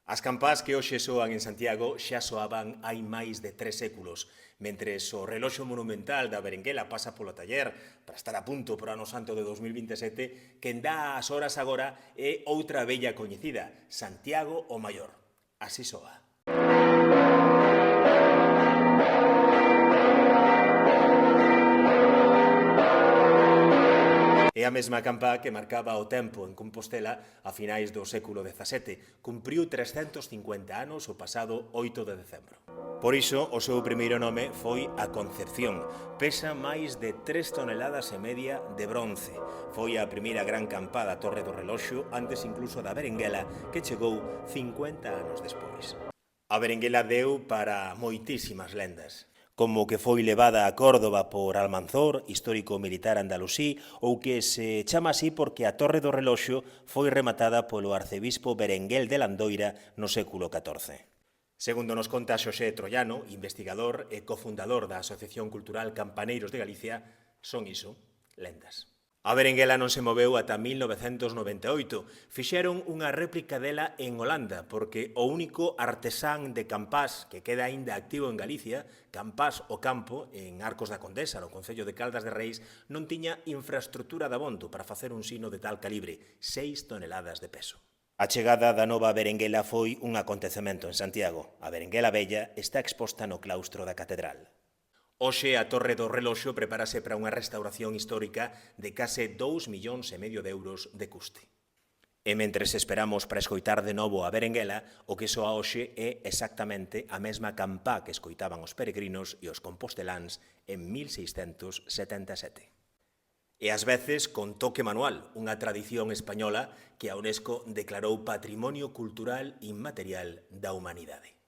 As campás que hoxe soan en Santiago xa soaban hai máis de 3 séculos, mentres o reloxo monumental da Berenguela pasa polo taller para estar a punto para o ano santo de 2027, quen dá as horas agora é outra bella coñecida, Santiago o Maior. Así soa. É a mesma campá que marcaba o tempo en Compostela a finais do século XVII. Cumpriu 350 anos o pasado 8 de decembro. Por iso, o seu primeiro nome foi a Concepción. Pesa máis de 3 toneladas e media de bronce. Foi a primeira gran campá da Torre do Reloxo, antes incluso da Berenguela, que chegou 50 anos despois. A Berenguela deu para moitísimas lendas, como que foi levada a Córdoba por Almanzor, histórico militar andalusí, ou que se chama así porque a Torre do Reloxo foi rematada polo arcebispo Berenguel de Landoira no século XIV. Segundo nos conta Xosé Troiano, investigador e cofundador da Asociación Cultural Campaneiros de Galicia, son iso, lendas. A Berenguela non se moveu ata 1998. Fixeron unha réplica dela en Holanda, porque o único artesán de campás que queda aínda activo en Galicia, Campás o Campo, en Arcos da Condesa, no concello de Caldas de Reis, non tiña infraestructura de abondo para facer un sino de tal calibre, 6 toneladas de peso. A chegada da nova Berenguela foi un acontecemento en Santiago. A Berenguela Bella está exposta no claustro da catedral. Hoxe a Torre do Reloxo prepárase para unha restauración histórica de case 2,5 millóns de euros de custe. E mentres esperamos para escoitar de novo a Berenguela, o que soa hoxe é exactamente a mesma campá que escoitaban os peregrinos e os composteláns en 1677. E ás veces con toque manual, unha tradición española que a UNESCO declarou Patrimonio Cultural Inmaterial da Humanidade.